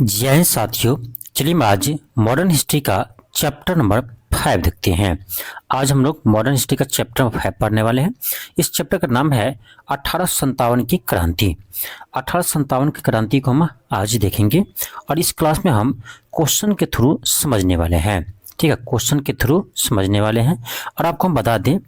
जय हिंद साथियों। चलिए हम आज मॉडर्न हिस्ट्री का चैप्टर नंबर 5 देखते हैं। आज हम लोग मॉडर्न हिस्ट्री का चैप्टर नंबर 5 पढ़ने वाले हैं। इस चैप्टर का नाम है 1857 की क्रांति। 1857 की क्रांति को हम आज देखेंगे और इस क्लास में हम क्वेश्चन के थ्रू समझने वाले हैं। ठीक है, क्वेश्चन के थ्रू समझने वाले हैं। और आपको हम बता दें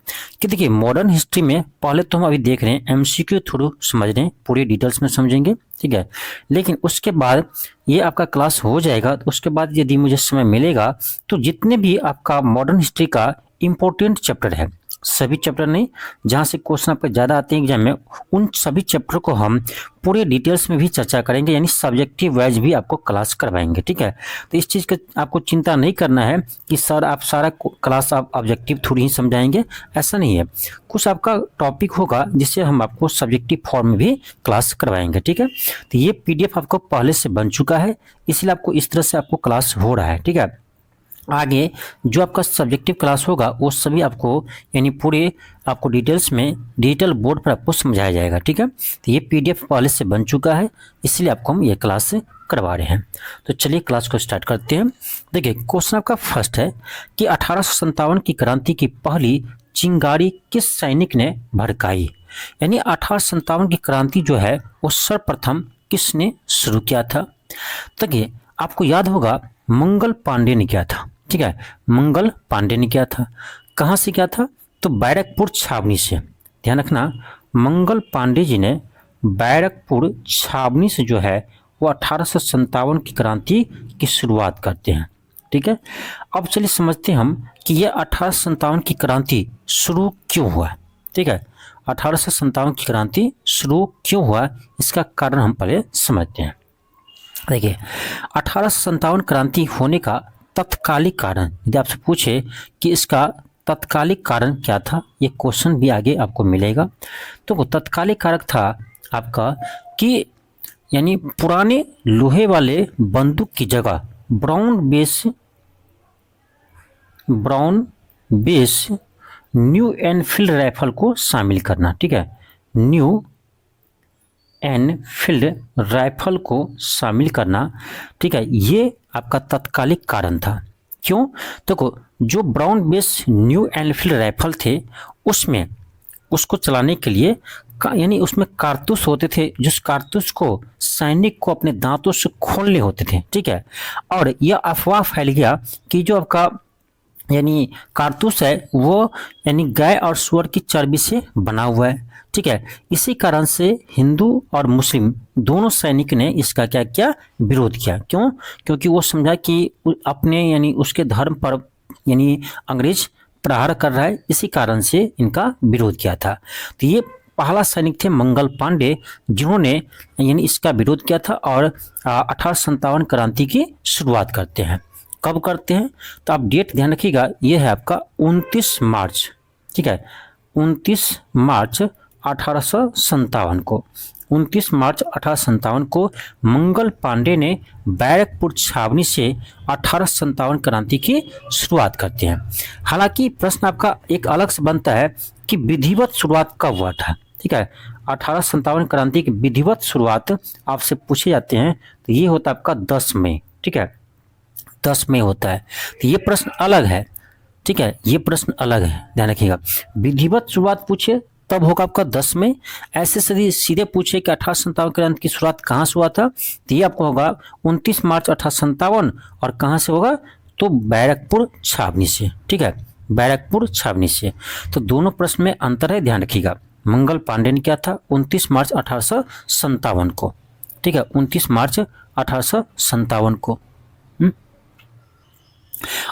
कि देखिए मॉडर्न हिस्ट्री में पहले तो हम अभी देख रहे हैं एमसीक्यू थ्रू समझ रहे हैं, पूरी डिटेल्स में समझेंगे। ठीक है, लेकिन उसके बाद ये आपका क्लास हो जाएगा तो उसके बाद यदि मुझे समय मिलेगा तो जितने भी आपका मॉडर्न हिस्ट्री का इम्पोर्टेंट चैप्टर है, सभी चैप्टर नहीं, जहाँ से क्वेश्चन आपके ज़्यादा आते हैं एग्जाम में, उन सभी चैप्टर को हम पूरे डिटेल्स में भी चर्चा करेंगे, यानी सब्जेक्टिव वाइज भी आपको क्लास करवाएंगे। ठीक है, तो इस चीज़ का आपको चिंता नहीं करना है कि सर आप सारा क्लास आप ऑब्जेक्टिव थ्रू ही समझाएंगे, ऐसा नहीं है। कुछ आपका टॉपिक होगा जिससे हम आपको सब्जेक्टिव फॉर्म में भी क्लास करवाएंगे। ठीक है, तो ये पीडीएफ आपको पहले से बन चुका है, इसलिए आपको इस तरह से आपको क्लास हो रहा है। ठीक है, आगे जो आपका सब्जेक्टिव क्लास होगा वो सभी आपको यानी पूरे आपको डिटेल्स में डिजिटल बोर्ड पर आपको समझाया जाएगा। ठीक है, तो ये पीडीएफ पहले से बन चुका है, इसलिए आपको हम ये क्लास करवा रहे हैं। तो चलिए क्लास को स्टार्ट करते हैं। देखिए क्वेश्चन आपका फर्स्ट है कि 1857 की क्रांति की पहली चिंगारी किस सैनिक ने भड़काई। यानी 1857 की क्रांति जो है वो सर्वप्रथम किसने शुरू किया था। देखिए आपको याद होगा मंगल पांडे ने किया था। ठीक है, मंगल पांडे ने किया था। कहाँ से किया था? तो बैरकपुर छावनी से। ध्यान रखना, मंगल पांडे जी ने बैरकपुर छावनी से जो है वो 1857 की क्रांति की शुरुआत करते हैं। ठीक है, अब चलिए समझते हैं हम कि यह 1857 की क्रांति शुरू क्यों हुआ। ठीक है, 1857 की क्रांति शुरू क्यों हुआ, इसका कारण हम पहले समझते हैं। देखिए 1857 क्रांति होने का तत्कालिक कारण, यदि आपसे पूछे कि इसका तत्कालिक कारण क्या था, ये क्वेश्चन भी आगे आपको मिलेगा। तो तत्कालिक कारक था आपका कि यानी पुराने लोहे वाले बंदूक की जगह brown base new Enfield rifle को शामिल करना। ठीक है, न्यू एनफील्ड राइफल को शामिल करना। ठीक है, ये आपका तत्कालिक कारण था। क्यों? देखो जो brown base new Enfield rifle थे उसमें उसको चलाने के लिए यानी उसमें कारतूस होते थे, जिस कारतूस को सैनिक को अपने दांतों से खोलने होते थे। ठीक है, और यह अफवाह फैल गया कि जो आपका यानी कारतूस है वो यानी गाय और सूअर की चर्बी से बना हुआ है। ठीक है, इसी कारण से हिंदू और मुस्लिम दोनों सैनिक ने इसका क्या किया, विरोध किया। क्यों? क्योंकि वो समझा कि अपने यानी उसके धर्म पर यानी अंग्रेज प्रहार कर रहा है, इसी कारण से इनका विरोध किया था। तो ये पहला सैनिक थे मंगल पांडे, जिन्होंने यानी इसका विरोध किया था और 1857 क्रांति की शुरुआत करते हैं। कब करते हैं? तो आप डेट ध्यान रखिएगा, ये है आपका 29 मार्च। ठीक है, 29 मार्च 1857 को, 29 मार्च 1857 को मंगल पांडे ने बैरकपुर छावनी से 1857 क्रांति की शुरुआत करते हैं। हालांकि प्रश्न आपका एक अलग से बनता है कि विधिवत शुरुआत कब हुआ था। ठीक है, 1857 क्रांति की विधिवत शुरुआत आपसे पूछे जाते हैं तो ये होता है आपका 10 मई। ठीक है, 10 मई होता है, तो ये प्रश्न अलग है। ठीक है, ये प्रश्न अलग है, ध्यान रखिएगा। विधिवत शुरुआत पूछे तब होगा आपका 10 मई। ऐसे सीधे पूछे कि 1857 क्रांति की शुरुआत कहाँ से हुआ था, तो ये आपको होगा 29 मार्च 1857, और कहाँ से होगा तो बैरकपुर छावनी से। ठीक है, बैरकपुर छावनी से। तो दोनों प्रश्न में अंतर है, ध्यान रखिएगा। मंगल पांडे ने क्या था 29 मार्च 1857 को। ठीक है, 29 मार्च 1857 को।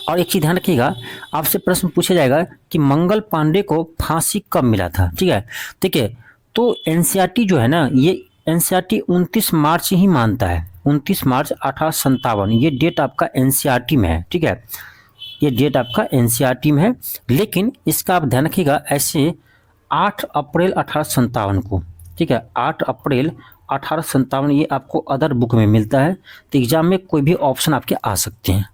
और एक चीज ध्यान रखिएगा, आपसे प्रश्न पूछा जाएगा कि मंगल पांडे को फांसी कब मिला था। ठीक है, ठीक है, तो एनसीईआरटी जो है ना, ये एनसीईआरटी 29 मार्च ही मानता है। 29 मार्च 1857 ये डेट आपका एनसीईआरटी में है। ठीक है, ये डेट आपका एनसीईआरटी में है, लेकिन इसका आप ध्यान रखिएगा ऐसे 8 अप्रैल 1857 को। ठीक है, 8 अप्रैल 1857 ये आपको अदर बुक में मिलता है, तो एग्जाम में कोई भी ऑप्शन आपके आ सकते हैं।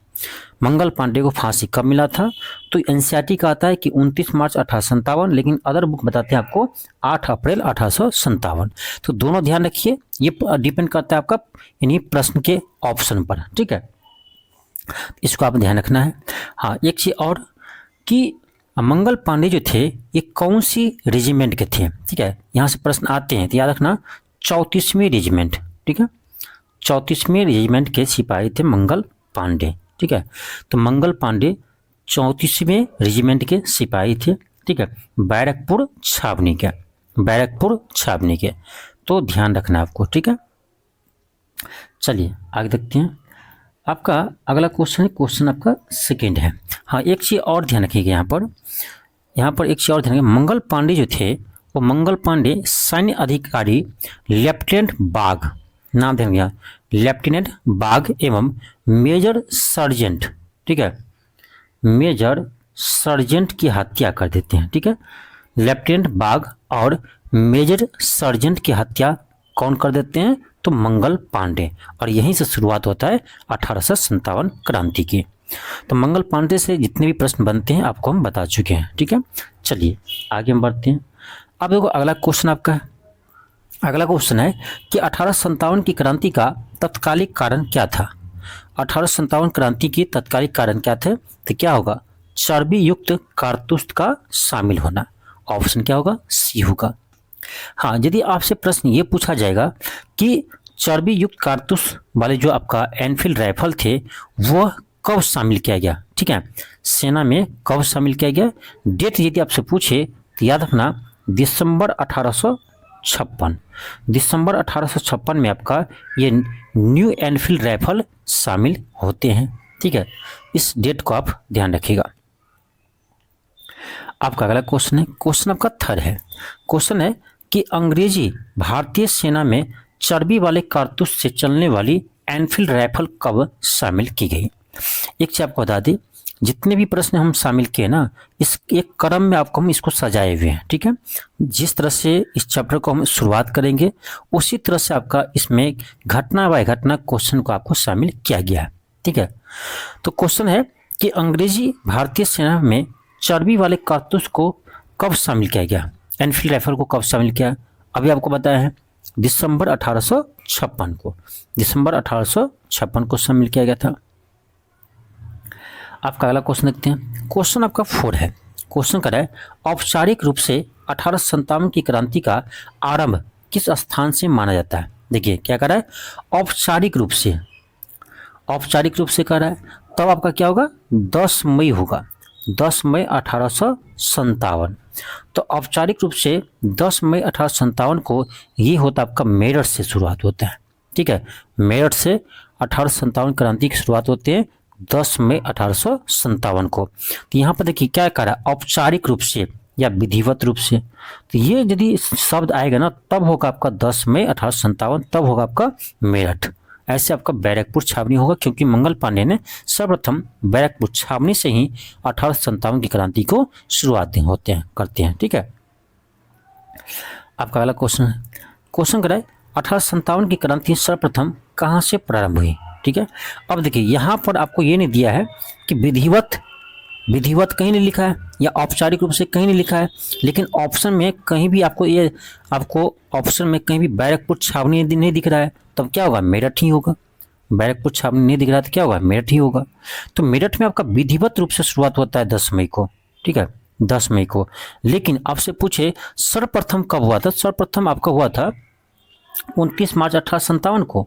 मंगल पांडे को फांसी कब मिला था? तो एनसीईआरटी का आता है कि 29 मार्च 1857, लेकिन अदर बुक बताते हैं आपको 8 अप्रैल 1857। तो दोनों ध्यान रखिए, ये डिपेंड करता है आपका इन्हीं प्रश्न के ऑप्शन पर, ठीक है, इसको आप ध्यान रखना है। हाँ, एक चीज और कि मंगल पांडे जो थे ये कौन सी रेजिमेंट के थे, ठीक है, यहाँ से प्रश्न आते हैं तो याद रखना 34वीं रेजिमेंट, ठीक है, 34वीं रेजिमेंट के सिपाही थे मंगल पांडे, ठीक है। तो मंगल पांडे 34वें रेजिमेंट के सिपाही थे, ठीक है, बैरकपुर छावनी के, बैरकपुर छावनी के, तो ध्यान रखना आपको, ठीक है। चलिए आगे देखते हैं। आपका अगला क्वेश्चन है, क्वेश्चन आपका सेकंड है। हाँ, एक चीज़ और ध्यान रखिएगा यहाँ पर एक चीज़ और ध्यान रखिएगा, मंगल पांडे जो थे वो मंगल पांडे सैन्य अधिकारी लेफ्टिनेंट बाघ, नाम ध्यान रखिएगा, लेफ्टिनेंट बाघ एवं मेजर सर्जेंट, ठीक है, मेजर सर्जेंट की हत्या कर देते हैं, ठीक है। लेफ्टिनेंट बाघ और मेजर सर्जेंट की हत्या कौन कर देते हैं? तो मंगल पांडे, और यहीं से शुरुआत होता है 1857 क्रांति की। तो मंगल पांडे से जितने भी प्रश्न बनते हैं आपको हम बता चुके हैं, ठीक है। चलिए आगे हम बढ़ते हैं। अब देखो अगला क्वेश्चन आपका है, अगला क्वेश्चन है कि 1857 की क्रांति का तत्कालिक कारण क्या था? 1857 क्रांति की तत्कालिक कारण क्या थे? तो क्या होगा? चर्बी युक्त कारतूस का शामिल होना। ऑप्शन क्या होगा? सी होगा। हाँ, यदि आपसे प्रश्न ये पूछा जाएगा कि चर्बी युक्त कारतूस वाले जो आपका एनफील्ड राइफल थे वह कब शामिल किया गया, ठीक है, सेना में कब शामिल किया गया? डेट यदि आपसे पूछे तो याद रखना दिसंबर 1856, दिसंबर 1856 में आपका ये न्यू एनफील्ड राइफल शामिल होते हैं, ठीक है, इस डेट को आप ध्यान रखिएगा। आपका अगला क्वेश्चन है, क्वेश्चन आपका थर्ड है, क्वेश्चन है कि अंग्रेजी भारतीय सेना में चर्बी वाले कारतूस से चलने वाली एनफील्ड राइफल कब शामिल की गई? एक चीज आपको बता दें, जितने भी प्रश्न हम शामिल किए ना, इस एक क्रम में आपको हम इसको सजाए हुए हैं, ठीक है। जिस तरह से इस चैप्टर को हम शुरुआत करेंगे उसी तरह से आपका इसमें घटना बाय घटना क्वेश्चन को आपको शामिल किया गया है, ठीक है। तो क्वेश्चन है कि अंग्रेजी भारतीय सेना में चर्बी वाले कारतूस को कब शामिल किया गया, एनफील्ड राइफल को कब शामिल किया? अभी आपको बताया है दिसंबर 1856 को, दिसंबर 1856 को शामिल किया गया था। आपका अगला क्वेश्चन देखते हैं, क्वेश्चन आपका 4 है, क्वेश्चन कर रहा है औपचारिक रूप से 1857 की क्रांति का आरंभ किस स्थान से माना जाता है? देखिए क्या कर रहा है, औपचारिक रूप से, औपचारिक रूप से कर रहा है, तब आपका क्या होगा? 10 मई होगा, 10 मई 1857। तो औपचारिक रूप से 10 मई 1857 को ये होता आपका मेरठ से शुरुआत होता है, ठीक है, मेरठ से 1857 क्रांति की शुरुआत होती है 10 मई 1857 को। तो यहाँ पर देखिए क्या कह रहा है, औपचारिक रूप से या विधिवत रूप से, तो ये यदि शब्द आएगा ना तब होगा आपका 10 मई 1857, तब होगा आपका मेरठ, ऐसे आपका बैरकपुर छावनी होगा, क्योंकि मंगल पांडे ने सर्वप्रथम बैरकपुर छावनी से ही 1857 की क्रांति को शुरुआत होते हैं करते हैं, ठीक है। आपका अगला क्वेश्चन है, क्वेश्चन करा है 1857 की क्रांति सर्वप्रथम कहाँ से प्रारंभ हुई, ठीक है। अब देखिए यहाँ पर आपको ये नहीं दिया है कि विधिवत, विधिवत कहीं नहीं लिखा है या औपचारिक रूप से कहीं नहीं लिखा है, लेकिन ऑप्शन में कहीं भी आपको ये, आपको ऑप्शन में कहीं भी बैरकपुर छावनी नहीं दिख रहा है, तब क्या होगा? मेरठ ही होगा। बैरकपुर छावनी नहीं दिख रहा है तो क्या होगा? मेरठ ही होगा। तो मेरठ में आपका विधिवत रूप से शुरुआत होता है 10 मई को, ठीक है, 10 मई को। लेकिन आपसे पूछे सर्वप्रथम कब हुआ था? सर्वप्रथम आपका हुआ था 29 मार्च 1857 को,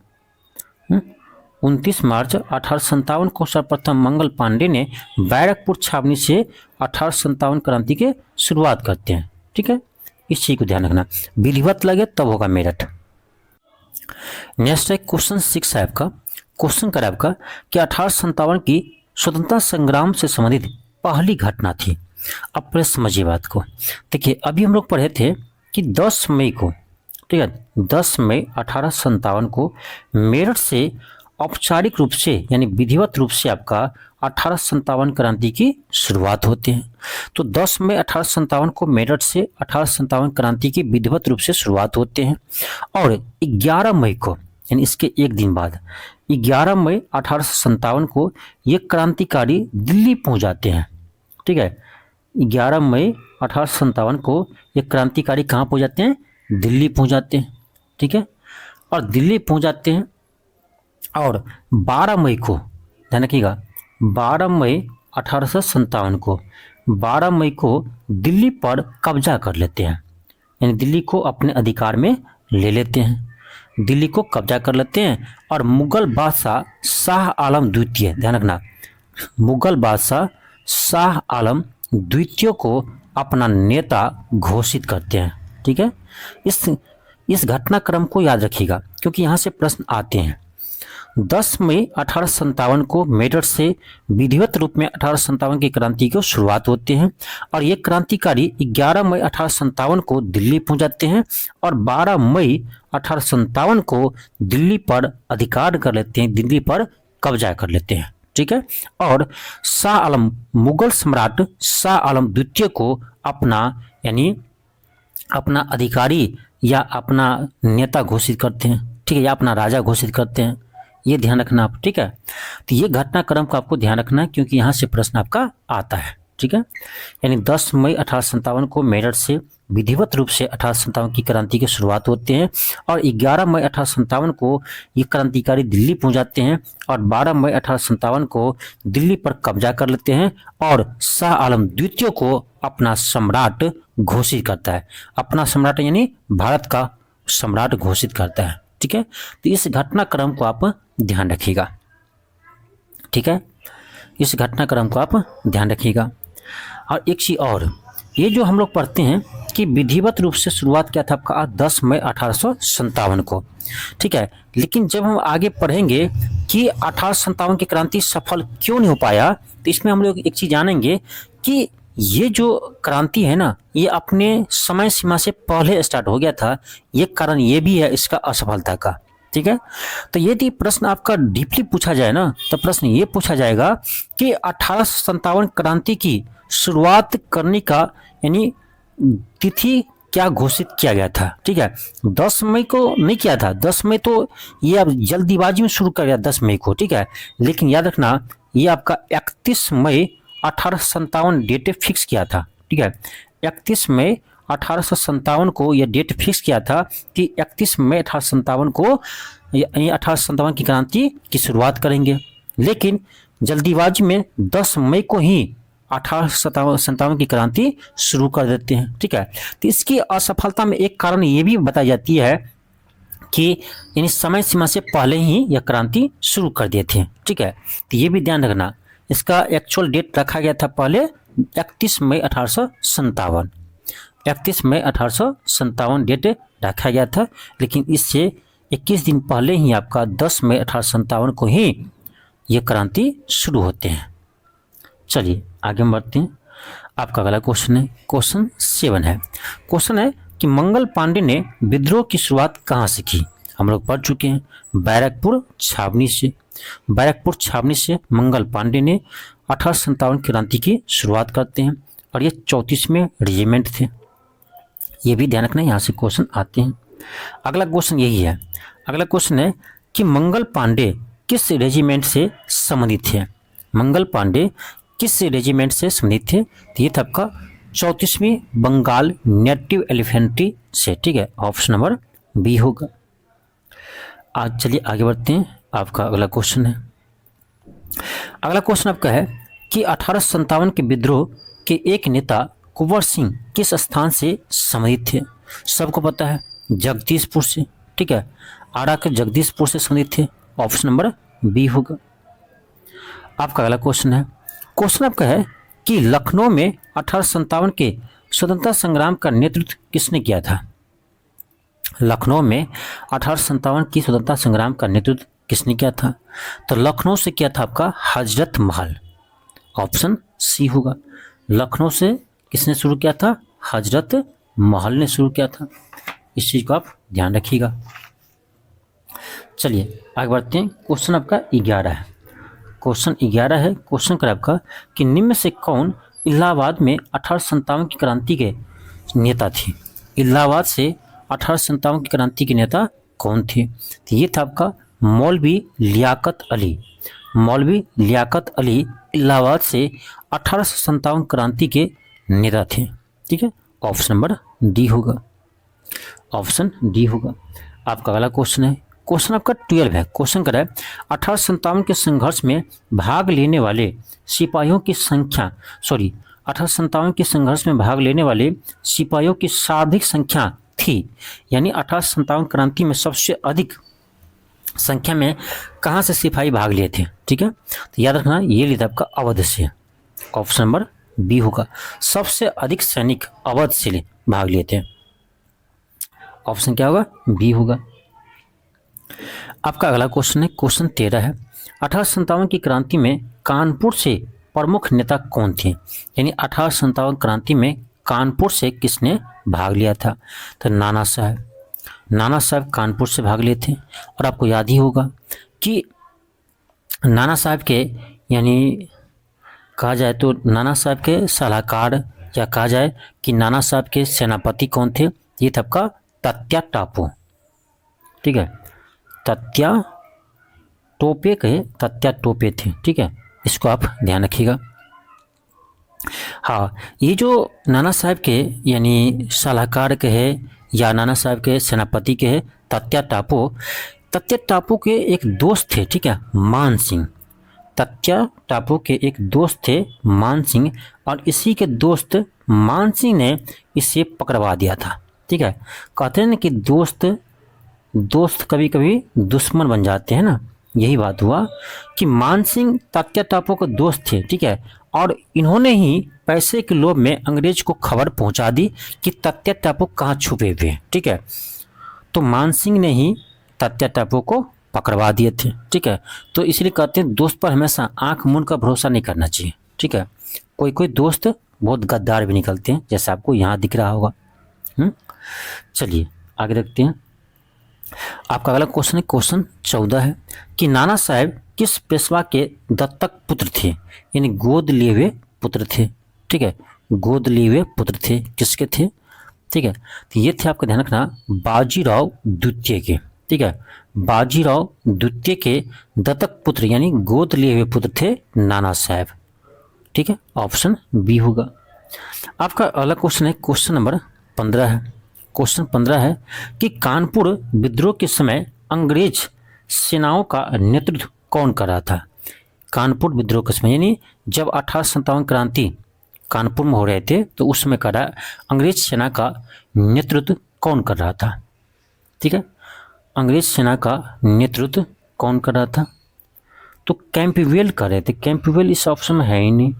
29 मार्च 1857 को सर्वप्रथम मंगल पांडे ने बैरकपुर छावनी से 1857 क्रांति के शुरुआत करते हैं, ठीक है, इस चीज को ध्यान रखना, विधिवत लगे तब होगा मेरठ। नेक्स्ट है क्वेश्चन 6 है आपका, क्वेश्चन कर आपका कि 1857 की स्वतंत्रता संग्राम से संबंधित पहली घटना थी। अब पहले समझिए बात को, देखिए अभी हम लोग पढ़े थे कि 10 मई को, ठीक है, 10 मई 1857 को मेरठ से औपचारिक रूप से यानी विधिवत रूप से आपका 1857 क्रांति की शुरुआत होते हैं। तो 10 मई 1857 को मेरठ से 1857 क्रांति की विधिवत रूप से शुरुआत होते हैं, और 11 मई को यानी इसके एक दिन बाद 11 मई 1857 को ये क्रांतिकारी दिल्ली पहुंच जाते हैं। ठीक है, 11 मई 1857 को ये क्रांतिकारी कहाँ पहुंच जाते हैं? दिल्ली पहुंच जाते हैं। ठीक है, और दिल्ली पहुंच जाते हैं और 12 मई को, ध्यान रखिएगा, 12 मई 1857 को, 12 मई को दिल्ली पर कब्जा कर लेते हैं, यानी दिल्ली को अपने अधिकार में ले लेते हैं। दिल्ली को कब्जा कर लेते हैं और मुगल बादशाह शाह आलम द्वितीय, ध्यान रखना, मुगल बादशाह शाह आलम द्वितीय को अपना नेता घोषित करते हैं। ठीक है, इस घटनाक्रम को याद रखिएगा क्योंकि यहाँ से प्रश्न आते हैं। 10 मई 1857 को मेरठ से विधिवत रूप में 1857 की क्रांति की शुरुआत होती है और ये क्रांतिकारी 11 मई 1857 को दिल्ली पहुंच जाते हैं और 12 मई 1857 को दिल्ली पर अधिकार कर लेते हैं, दिल्ली पर कब्जा कर लेते हैं। ठीक है, और शाह आलम, मुगल सम्राट शाह आलम द्वितीय को अपना, यानी अपना अधिकारी या अपना नेता घोषित करते हैं। ठीक है, या अपना राजा घोषित करते हैं, ये ध्यान रखना आप। ठीक है, तो ये घटनाक्रम को आपको ध्यान रखना है क्योंकि यहाँ से प्रश्न आपका आता है। ठीक है, यानी 10 मई 1857 को मेरठ से विधिवत रूप से 1857 की क्रांति की शुरुआत होते हैं और 11 मई 1857 को ये क्रांतिकारी दिल्ली पहुंच जाते हैं और 12 मई 1857 को दिल्ली पर कब्जा कर लेते हैं और शाह आलम द्वितीय को अपना सम्राट घोषित करता है। अपना सम्राट यानी भारत का सम्राट घोषित करता है। ठीक है, तो इस घटनाक्रम को आप ध्यान रखिएगा। ठीक है, इस घटनाक्रम को आप ध्यान रखिएगा। और एक चीज़ और, ये जो हम लोग पढ़ते हैं कि विधिवत रूप से शुरुआत किया था आपका 10 मई 1857 को। ठीक है, लेकिन जब हम आगे पढ़ेंगे कि 1857 की क्रांति सफल क्यों नहीं हो पाया, तो इसमें हम लोग एक चीज़ जानेंगे कि ये जो क्रांति है ना, ये अपने समय सीमा से पहले स्टार्ट हो गया था। ये कारण ये भी है इसका असफलता का। ठीक है, तो यदि प्रश्न आपका डीपली पूछा जाए ना, तो प्रश्न ये पूछा जाएगा कि 1857 क्रांति की शुरुआत करने का यानी तिथि क्या घोषित किया गया था। ठीक है, 10 मई को नहीं किया था, 10 मई तो ये अब जल्दीबाजी में शुरू कर दिया 10 मई को। ठीक है, लेकिन याद रखना ये आपका 31 मई 1857 डेट फिक्स किया था। ठीक है, 31 मई 1857 को यह डेट फिक्स किया था कि 31 मई 1857 को 1857 की क्रांति की शुरुआत करेंगे, लेकिन जल्दीबाजी में 10 मई को ही 1857 की क्रांति शुरू कर देते हैं। ठीक है, तो इसकी असफलता में एक कारण ये भी बताई जाती है कि यानी समय सीमा से पहले ही यह क्रांति शुरू कर दिए थे। ठीक है, तो ये भी ध्यान रखना, इसका एक्चुअल डेट रखा गया था पहले 31 मई 1857, 31 मई 1857 डेट रखा गया था, लेकिन इससे 21 दिन पहले ही आपका 10 मई 1857 को ही ये क्रांति शुरू होते हैं। चलिए आगे बढ़ते हैं। आपका अगला क्वेश्चन है, क्वेश्चन 7 है। क्वेश्चन है कि मंगल पांडे ने विद्रोह की शुरुआत कहाँ से की? हम लोग पढ़ चुके हैं, बैरकपुर छावनी से। बैरकपुर छावनी से मंगल पांडे ने 1857 क्रांति की शुरुआत करते हैं और ये 34वें रेजिमेंट थे। ये भी ध्यान रखना, यहाँ से क्वेश्चन आते हैं। अगला क्वेश्चन यही है। अगला क्वेश्चन है कि मंगल पांडे किस रेजिमेंट से संबंधित थे? मंगल पांडे किस रेजिमेंट से संबंधित थे? तो ये था आपका 34वीं बंगाल नेटिव एलिफेंट्री से। ठीक है, ऑप्शन नंबर बी होगा। आज चलिए आगे बढ़ते हैं। आपका अगला क्वेश्चन है, अगला क्वेश्चन आपका है कि 1857 के विद्रोह के एक नेता कुंवर सिंह किस स्थान से संबंधित थे? सबको पता है, जगदीशपुर से। ठीक है, आरा के जगदीशपुर से संबंधित थे, ऑप्शन नंबर बी होगा। आपका अगला क्वेश्चन है, क्वेश्चन आपका है कि लखनऊ में 1857 के स्वतंत्रता संग्राम का नेतृत्व किसने किया था? लखनऊ में 1857 की स्वतंत्रता संग्राम का नेतृत्व किसने किया था? तो लखनऊ से किया था आपका हजरत महल, ऑप्शन सी होगा। लखनऊ से किसने शुरू किया था? हजरत महल ने शुरू किया था। इस चीज़ को आप ध्यान रखिएगा। चलिए आगे बढ़ते हैं। क्वेश्चन आपका 11 है। क्वेश्चन 11 है। क्वेश्चन कर आपका कि निम्न से कौन इलाहाबाद में 1857 की क्रांति के नेता थे? इलाहाबाद से 1857 की क्रांति के नेता कौन थे? तो ये था आपका मौलवी लियाकत अली। मौलवी लियाकत अली इलाहाबाद से 1857 क्रांति के नेता थे। ठीक है, ऑप्शन नंबर डी होगा, ऑप्शन डी होगा। आपका अगला क्वेश्चन है, क्वेश्चन आपका 12 है। क्वेश्चन कर रहा है 1857 के संघर्ष में भाग लेने वाले सिपाहियों की संख्या, 1857 के संघर्ष में भाग लेने वाले सिपाहियों की सर्वाधिक संख्या थी, यानी 1857 क्रांति में सबसे अधिक संख्या में कहाँ से सिपाही भाग लिए थे। ठीक है, तो याद रखना ये लिया था आपका अवध से, ऑप्शन नंबर बी होगा। सबसे अधिक सैनिक अवध से भाग लिए थे, ऑप्शन क्या होगा, बी होगा। आपका अगला क्वेश्चन है, क्वेश्चन 13 है। 1857 की क्रांति में कानपुर से प्रमुख नेता कौन थे, यानी 1857 क्रांति में कानपुर से किसने भाग लिया था, तो नाना साहब। नाना साहब कानपुर से भाग लिए थे। और आपको याद ही होगा कि नाना साहब के, यानी कहा जाए तो नाना साहब के सलाहकार, या कहा जाए कि नाना साहब के सेनापति कौन थे, ये था आपका तात्या टापू। ठीक है, तात्या टोपे कहे, तात्या टोपे थे। ठीक है, इसको आप ध्यान रखिएगा। हाँ, ये जो नाना साहब के यानी सलाहकार कहे या नाना साहब के सेनापति कहे तात्या टापू के एक दोस्त थे। ठीक है, मान सिंह। तात्या टापू के एक दोस्त थे मान सिंह, और इसी के दोस्त मान सिंह ने इसे पकड़वा दिया था। ठीक है, कहते हैं ना कि दोस्त कभी कभी दुश्मन बन जाते हैं ना, यही बात हुआ कि मान सिंह तात्या टापू के दोस्त थे। ठीक है, और इन्होंने ही पैसे के लोभ में अंग्रेज को खबर पहुंचा दी कि तात्या टापू कहाँ छुपे हुए हैं। ठीक है, तो मान सिंह ने ही तात्या टापू को पकड़वा दिए थे। ठीक है, तो इसलिए कहते हैं दोस्त पर हमेशा आंख मूंद का भरोसा नहीं करना चाहिए। ठीक है, कोई कोई दोस्त बहुत गद्दार भी निकलते हैं, जैसे आपको यहाँ दिख रहा होगा। चलिए आगे देखते हैं। आपका अगला क्वेश्चन है, क्वेश्चन 14 है कि नाना साहब किस पेशवा के दत्तक पुत्र थे, यानी गोद लिए हुए पुत्र थे। ठीक है, गोद लिए हुए पुत्र थे, किसके थे। ठीक है, तो ये थे, आपका ध्यान रखना, बाजीराव द्वितीय के। ठीक है, बाजीराव द्वितीय के दत्तक पुत्र यानी गोद लिए हुए पुत्र थे नाना साहब। ठीक है, ऑप्शन बी होगा। आपका अगला क्वेश्चन है, क्वेश्चन नंबर 15 है। क्वेश्चन 15 है कि कानपुर विद्रोह के समय अंग्रेज सेनाओं का नेतृत्व कौन कर रहा था। कानपुर विद्रोह के समय यानी जब 1857 क्रांति कानपुर में हो रहे थे, तो उस समय कर रहा अंग्रेज सेना का नेतृत्व कौन कर रहा था। ठीक है, अंग्रेज सेना का नेतृत्व कौन कर रहा था, तो कैंपबेल कर रहे थे। कैंपबेल इस ऑप्शन में है ही नहीं।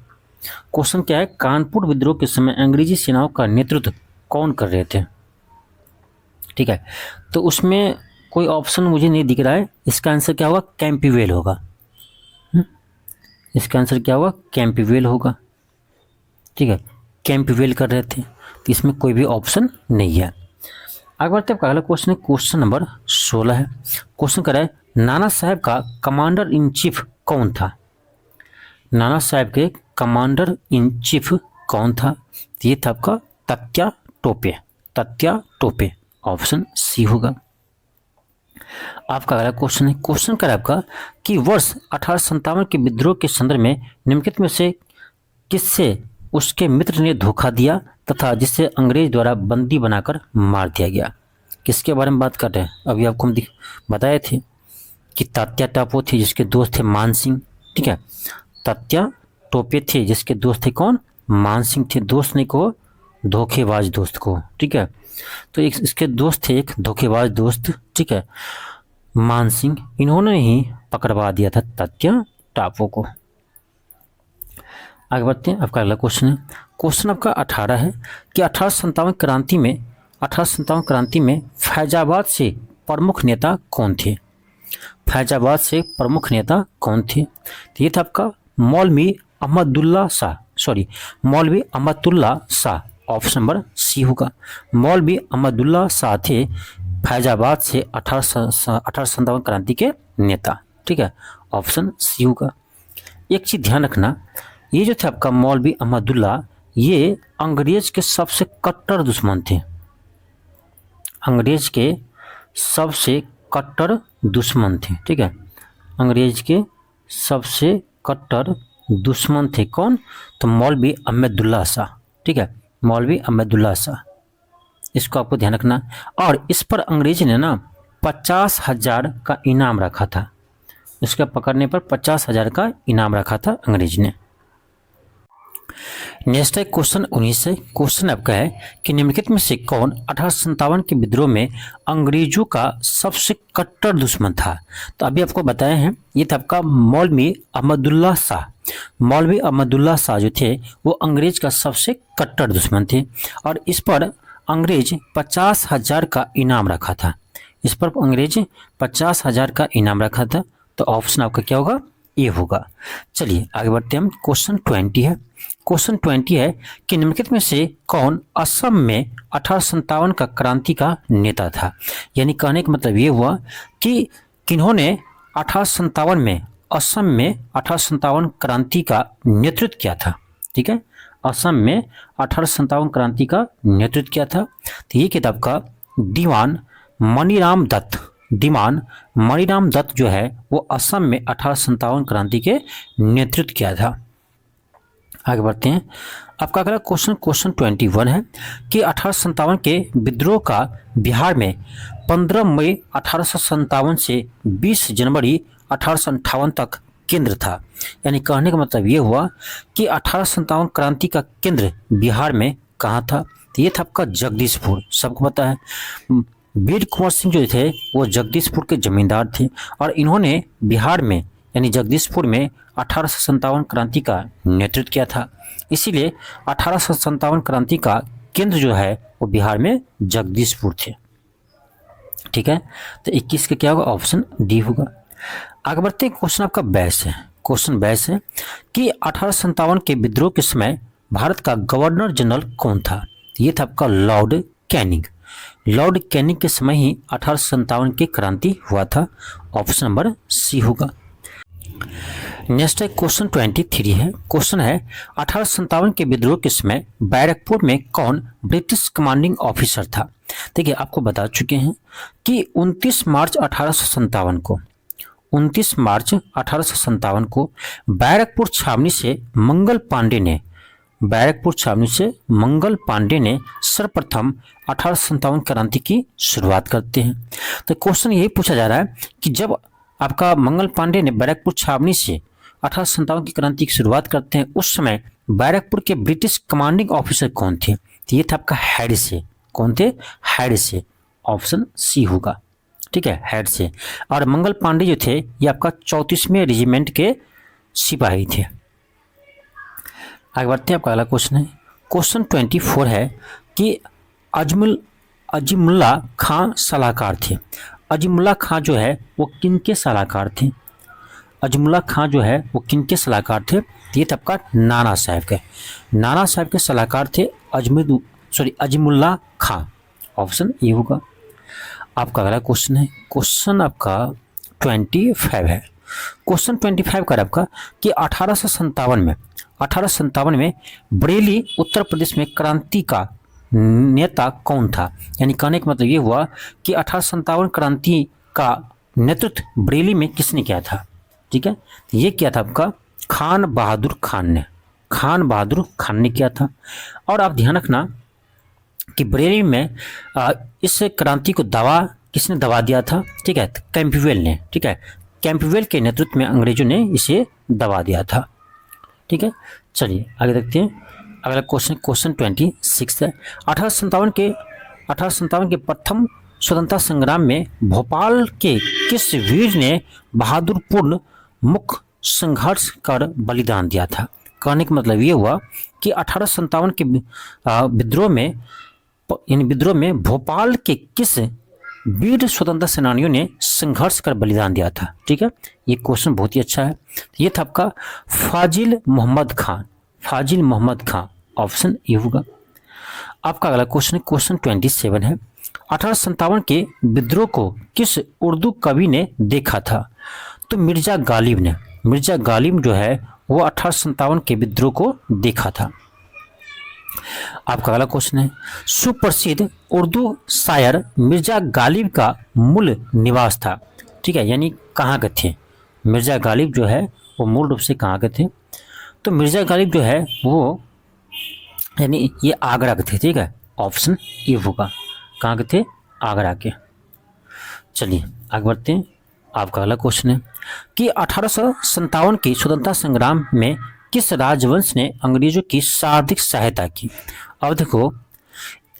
क्वेश्चन क्या है, कानपुर विद्रोह के समय अंग्रेजी सेनाओं का नेतृत्व कौन कर रहे थे। ठीक है, तो उसमें कोई ऑप्शन मुझे नहीं दिख रहा है। इसका आंसर क्या होगा, कैंपबेल होगा। इसका आंसर क्या होगा, कैंपबेल होगा। ठीक है, कैंपबेल कर रहे थे, तो इसमें कोई भी ऑप्शन नहीं है। आगे बढ़ते हैं। अगला क्वेश्चन है, क्वेश्चन नंबर 16 है। क्वेश्चन कर रहा है नाना साहब का कमांडर इन चीफ कौन था। नाना साहब के कमांडर इन चीफ कौन था, ये था आपका तात्या टोपे। तात्या टोपे, ऑप्शन सी होगा। आपका अगला क्वेश्चन है, क्वेश्चन कर आपका कि वर्ष 1857 के विद्रोह के संदर्भ में निम्नलिखित में से किससे उसके मित्र ने धोखा दिया तथा जिसे अंग्रेज द्वारा बंदी बनाकर मार दिया गया। किसके बारे में बात कर रहे हैं, अभी आपको हम बताए थे कि तात्या टापू थे जिसके दोस्त थे मान सिंह। ठीक है, तात्या टोपे थे जिसके दोस्त थे कौन, मान सिंह थे। दोस्त ने को धोखेबाज दोस्त को। ठीक है, तो एक इसके दोस्त थे, एक धोखेबाज दोस्त। ठीक है, मान सिंह, इन्होंने ही पकड़वा दिया था तात्या टापू को। आगे बढ़ते हैं। आपका अगला क्वेश्चन है, क्वेश्चन आपका 18 है कि 1857 क्रांति में फैजाबाद से प्रमुख नेता कौन थे। फैजाबाद से प्रमुख नेता कौन थे, तो ये था आपका Maulvi Ahmadullah Shah. Option number C होगा। मौलवी अहमदुल्ला शाह थे फैजाबाद से 1857 क्रांति के नेता। ठीक है, ऑप्शन सी होगा। एक चीज ध्यान रखना, ये जो थे आपका मौलवी अहमदुल्ला, ये अंग्रेज के सबसे कट्टर दुश्मन थे। अंग्रेज के सबसे कट्टर दुश्मन थे। ठीक है, अंग्रेज के सबसे कट्टर दुश्मन थे कौन? तो मौलवी अहमदुल्ला शाह। ठीक है, मौलवी अहमदुल्ला शाह, इसको आपको ध्यान रखना। और इस पर अंग्रेज ने ना 50,000 का इनाम रखा था। उसके पकड़ने पर 50,000 का इनाम रखा था अंग्रेज ने। नेक्स्ट है क्वेश्चन 19 है। क्वेश्चन आपका है कि निम्नलिखित में से कौन 1857 के विद्रोह में अंग्रेजों का सबसे कट्टर दुश्मन था? तो अभी आपको बताए हैं, ये था आपका मौलवी अहमदुल्ला शाह। मौलवी अहमदुल्ला शाह जो थे वो अंग्रेज का सबसे कट्टर दुश्मन थे और इस पर अंग्रेज 50,000 का इनाम रखा था। इस पर अंग्रेज 50,000 का इनाम रखा था। तो ऑप्शन आपका क्या होगा? ए होगा। चलिए आगे बढ़ते हैं हम। क्वेश्चन 20 है। क्वेश्चन 20 है कि निम्नलिखित में से कौन असम में 1857 का क्रांति का नेता था? यानी कहने का मतलब ये हुआ कि किन्होंने 1857 में असम में 1857 क्रांति का नेतृत्व किया था। ठीक है, असम में 1857 क्रांति का नेतृत्व किया था। तो ये किताब का दीवान मणिराम दत्त, दीवान मणिराम दत्त जो है वो असम में 1857 क्रांति के नेतृत्व किया था। आगे बढ़ते हैं। आपका अगला क्वेश्चन क्वेश्चन 21 है कि 1857 के विद्रोह का बिहार में 15 मई 1857 से 20 जनवरी 1858 तक केंद्र था। यानी कहने का मतलब ये हुआ कि 1857 क्रांति का केंद्र बिहार में कहाँ था? तो ये था आपका जगदीशपुर। सबको पता है वीर कुंवर सिंह जो थे वो जगदीशपुर के जमींदार थे और इन्होंने बिहार में यानी जगदीशपुर में 1857 क्रांति का नेतृत्व किया था। इसीलिए 1857 क्रांति का केंद्र जो है वो बिहार में जगदीशपुर थे। ठीक है, तो 21 का क्या होगा? ऑप्शन डी होगा। आगे बढ़ते हैं। क्वेश्चन आपका 22 है। क्वेश्चन 22 है कि 1857 के विद्रोह के समय भारत का गवर्नर जनरल कौन था? ये था आपका लॉर्ड कैनिंग। लॉर्ड कैनिंग के समय ही 1857 की क्रांति हुआ था। ऑप्शन नंबर सी होगा। नेक्स्ट है क्वेश्चन 23 है। क्वेश्चन है 1857 के विद्रोह के समय बैरकपुर में कौन ब्रिटिश कमांडिंग ऑफिसर था? देखिए आपको बता चुके हैं कि 29 मार्च 1857 को 29 मार्च 1857 को बैरकपुर छावनी से मंगल पांडे ने सर्वप्रथम 1857 क्रांति की शुरुआत करते हैं। तो क्वेश्चन यही पूछा जा रहा है कि जब आपका मंगल पांडे ने बैरकपुर छावनी से 1857 की क्रांति की शुरुआत करते हैं उस समय बैरकपुर के ब्रिटिश कमांडिंग ऑफिसर कौन थे? तो ये था आपका हेड से। कौन थे? हेड से। ऑप्शन सी होगा। ठीक है, हेड से। और मंगल पांडे जो थे ये आपका 34वें रेजिमेंट के सिपाही थे। आगे बढ़ते हैं। आपका अगला क्वेश्चन है क्वेश्चन 24 है कि अजीमुल्ला खां सलाहकार थे। अजीमुल्ला खां जो है वो किनके सलाहकार थे? अजीमुल्ला खां जो है वो किनके सलाहकार थे? ये था आपका नाना साहब के सलाहकार थे अजीमुल्ला खां। ऑप्शन ये होगा। आपका अगला क्वेश्चन है क्वेश्चन आपका 25 है। क्वेश्चन 25 का आपका कि 1857 में बरेली उत्तर प्रदेश में क्रांति का नेता कौन था? यानी कहने का मतलब ये हुआ कि 1857 क्रांति का नेतृत्व बरेली में किसने किया था? ठीक है, तो ये किया था आपका खान बहादुर खान ने किया था। और आप ध्यान रखना कि बरेली में इस क्रांति को किसने दबा दिया था? ठीक है, कैंपबेल ने। ठीक है, कैंपबेल के नेतृत्व में अंग्रेजों ने इसे दबा दिया था। ठीक है, चलिए आगे देखते हैं। अगला क्वेश्चन 26 है। 1857 के प्रथम स्वतंत्रता संग्राम में भोपाल के किस वीर ने बहादुरपूर्ण मुख्य संघर्ष कर बलिदान दिया था? कहने का मतलब ये हुआ कि 1857 के विद्रोह में भोपाल के किस वीर स्वतंत्रता सेनानियों ने संघर्ष कर बलिदान दिया था? ठीक है, ये क्वेश्चन बहुत ही अच्छा है। ये था आपका फाजिल मोहम्मद खान। ऑप्शन ए होगा। आपका अगला क्वेश्चन क्वेश्चन 27 है। 1857 के विद्रोह को किस उर्दू कवि ने देखा था? तो मिर्जा गालिब जो है वो 1857 के विद्रोह को देखा था। आपका अगला क्वेश्चन है, सुप्रसिद्ध उर्दू शायर मिर्जा गालिब का मूल निवास था। ठीक है, यानी कहाँ के थे मिर्जा गालिब जो है वो मूल रूप से कहाँ के थे? तो मिर्जा गालिब जो है वो यानी ये आगरा के थे। ठीक है, ऑप्शन ए होगा, कहाँ के थे? आगरा के। चलिए आगे बढ़ते हैं। आपका अगला क्वेश्चन है कि 1857 की स्वतंत्रता संग्राम में किस राजवंश ने अंग्रेजों की सर्वाधिक सहायता की? अब देखो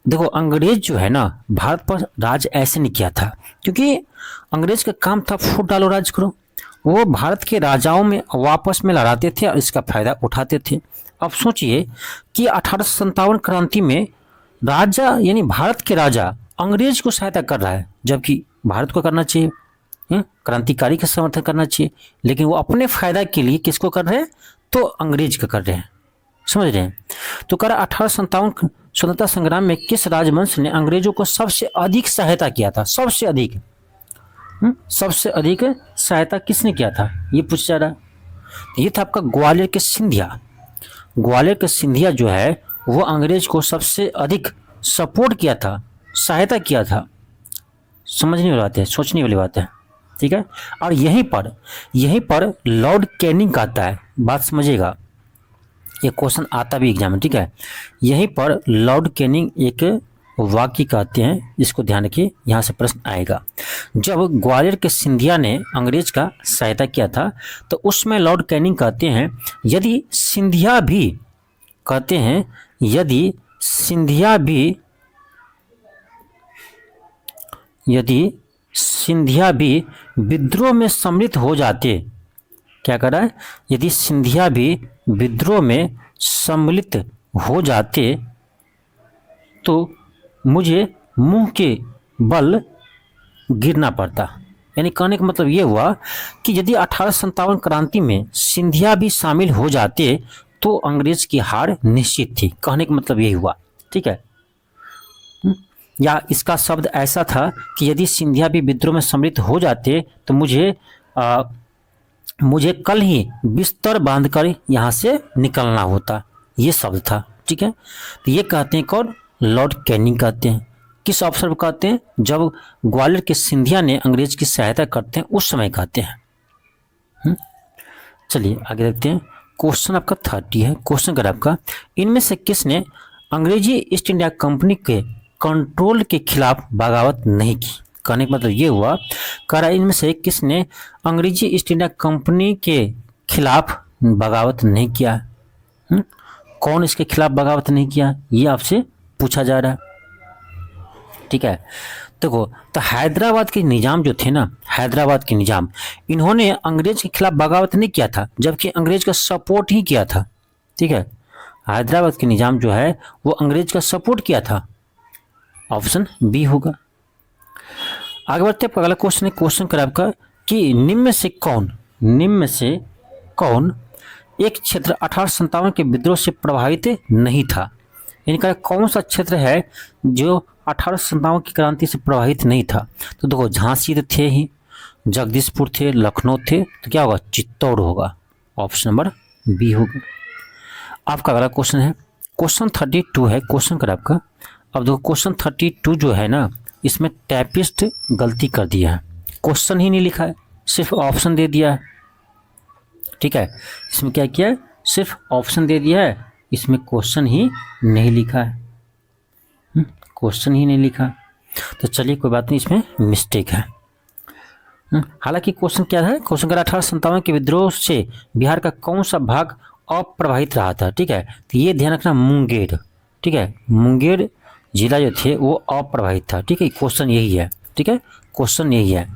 देखो अंग्रेज जो है ना भारत पर राज ऐसे नहीं किया था, क्योंकि अंग्रेज का काम था फूट डालो राज करो। वो भारत के राजाओं में वापस में लड़ाते थे और इसका फायदा उठाते थे। अब सोचिए कि 1857 क्रांति में राजा यानी भारत के राजा अंग्रेज को सहायता कर रहा है, जबकि भारत को करना चाहिए, क्रांतिकारी का समर्थन करना चाहिए, लेकिन वो अपने फायदा के लिए किसको कर रहे हैं? तो अंग्रेज का कर रहे हैं। समझ रहे हैं? तो कर 1857 स्वतंत्रता संग्राम में किस राजवंश ने अंग्रेजों को सबसे अधिक सहायता किया था? सबसे अधिक सबसे अधिक सहायता किसने किया था ये पूछा जा रहा है। ये था आपका ग्वालियर के सिंधिया। ग्वालियर के सिंधिया जो है वो अंग्रेज को सबसे अधिक सपोर्ट किया था, सहायता किया था। समझने वाली बात है, सोचने वाली बात है। ठीक है, और यहीं पर लॉर्ड कैनिंग आता है। बात समझिएगा, ये क्वेश्चन आता भी एग्जाम में। ठीक है, यहीं पर लॉर्ड कैनिंग एक वाक्य कहते हैं, इसको ध्यान रखिए, यहाँ से प्रश्न आएगा। जब ग्वालियर के सिंधिया ने अंग्रेज का सहायता किया था तो उसमें लॉर्ड कैनिंग कहते हैं यदि सिंधिया भी विद्रोह में सम्मिलित हो जाते, क्या कर रहा है? यदि सिंधिया भी विद्रोह में सम्मिलित हो जाते तो मुझे मुंह के बल गिरना पड़ता। यानी कहने का मतलब ये हुआ कि यदि 1857 क्रांति में सिंधिया भी शामिल हो जाते तो अंग्रेज की हार निश्चित थी। कहने का मतलब यही हुआ। ठीक है, या इसका शब्द ऐसा था कि यदि सिंधिया भी विद्रोह में सम्मिलित हो जाते तो मुझे कल ही बिस्तर बांधकर यहाँ से निकलना होता, ये शब्द था। ठीक है, तो ये कहते हैं कौन? लॉर्ड कैनिंग कहते हैं। किस अवसर पर कहते हैं? जब ग्वालियर के सिंधिया ने अंग्रेज की सहायता करते हैं उस समय कहते हैं। चलिए आगे देखते हैं। क्वेश्चन आपका 30 है। क्वेश्चन कर आपका, इनमें से किसने अंग्रेजी ईस्ट इंडिया कंपनी के कंट्रोल के खिलाफ बगावत नहीं की? कहने का मतलब ये हुआ, कह रहा इनमें से किसने अंग्रेजी ईस्ट इंडिया कंपनी के खिलाफ बगावत नहीं किया? कौन इसके खिलाफ बगावत नहीं किया, ये आपसे पूछा जा रहा है। ठीक है, देखो तो हैदराबाद के निजाम जो थे ना, हैदराबाद के निजाम, इन्होंने अंग्रेज के खिलाफ बगावत नहीं किया था, जबकि अंग्रेज का सपोर्ट ही किया था। ठीक है, हैदराबाद के निजाम जो है वो अंग्रेज का सपोर्ट किया था। ऑप्शन बी होगा। आगे बढ़ते हैं। अगला क्वेश्चन है, क्वेश्चन कर आपका कि निम्न में से कौन एक क्षेत्र 1857 के विद्रोह से प्रभावित नहीं था? इनका कौन सा क्षेत्र है जो 1857 की क्रांति से प्रभावित नहीं था? तो देखो झांसी तो थे ही, जगदीशपुर थे, लखनऊ थे, तो क्या होगा? चित्तौड़ होगा। ऑप्शन नंबर बी होगा। आपका अगला क्वेश्चन है, क्वेश्चन 32 है। क्वेश्चन कर आपका, अब देखो क्वेश्चन 32 जो है ना, इसमें टाइपिस्ट गलती कर दिया है, क्वेश्चन ही नहीं लिखा है, सिर्फ ऑप्शन दे दिया है। ठीक है, इसमें क्या किया है? सिर्फ ऑप्शन दे दिया है, इसमें क्वेश्चन ही नहीं लिखा है। क्वेश्चन ही नहीं लिखा, तो चलिए कोई बात नहीं, इसमें मिस्टेक है। हालांकि क्वेश्चन क्या है? क्वेश्चन कर 1857 के विद्रोह से बिहार का कौन सा भाग अप्रभावित रहा था? ठीक है, तो ये ध्यान रखना, मुंगेर। ठीक है, मुंगेर जिला जो थे वो अप्रभावित था। ठीक है, क्वेश्चन यही है। ठीक है, क्वेश्चन यही है।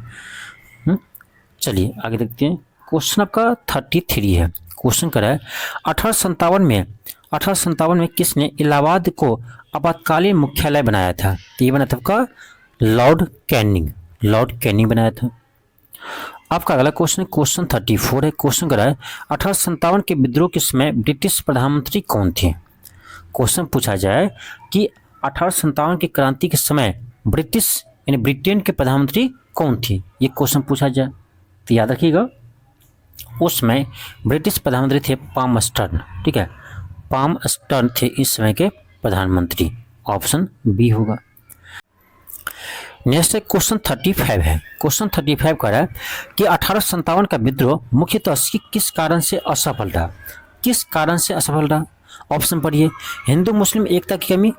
चलिए आगे देखते हैं। क्वेश्चन आपका 33 है। क्वेश्चन कर रहा है 1857 में किसने इलाहाबाद को आपातकालीन मुख्यालय बनाया था? तो ये बना था आपका लॉर्ड कैनिंग बनाया था। आपका अगला क्वेश्चन क्वेश्चन 34 है। क्वेश्चन कर रहा है 1857 के विद्रोह के समय ब्रिटिश प्रधानमंत्री कौन थे? क्वेश्चन पूछा जाए कि 1857 की क्रांति के समय ब्रिटिश यानी ब्रिटेन के प्रधानमंत्री कौन थे, ये क्वेश्चन पूछा जाए तो याद रखिएगा, उस समय ब्रिटिश प्रधानमंत्री थे पामस्टर्न। ठीक है, पामस्टर्न थे इस समय के प्रधानमंत्री। ऑप्शन बी होगा। नेक्स्ट है क्वेश्चन 35 है। क्वेश्चन 35 कह रहा है कि 1857 का विद्रोह मुख्यतः किस कारण से असफल रहा? किस कारण से असफल रहा? ऑप्शन पढ़िए। हिंदू मुस्लिम एकता की कमी,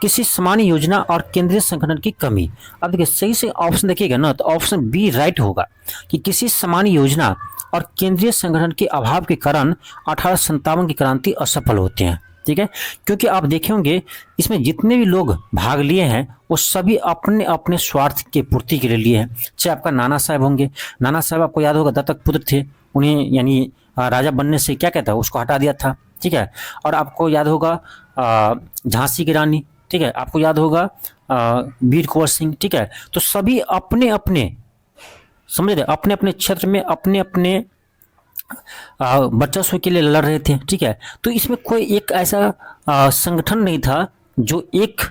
किसी सामान्य योजना और केंद्रीय संगठन की कमी। अब देखिए सही से ऑप्शन देखिएगा ना तो ऑप्शन बी राइट होगा कि किसी सामान्य योजना और केंद्रीय संगठन के अभाव के कारण 1857 की क्रांति असफल होते हैं। ठीक है, क्योंकि आप देखे होंगे इसमें जितने भी लोग भाग लिए हैं वो सभी अपने अपने स्वार्थ के पूर्ति के लिए लिए हैं। चाहे आपका नाना साहब होंगे, नाना साहब आपको याद होगा दत्तक पुत्र थे, उन्हें यानी राजा बनने से क्या कहता है उसको हटा दिया था। ठीक है, और आपको याद होगा झांसी की रानी, ठीक है, आपको याद होगा वीर कुंवर सिंह। ठीक है, तो सभी अपने अपने समझ रहे अपने अपने क्षेत्र में अपने अपने वर्चस्व के लिए लड़ रहे थे। ठीक है, तो इसमें कोई एक ऐसा संगठन नहीं था जो एक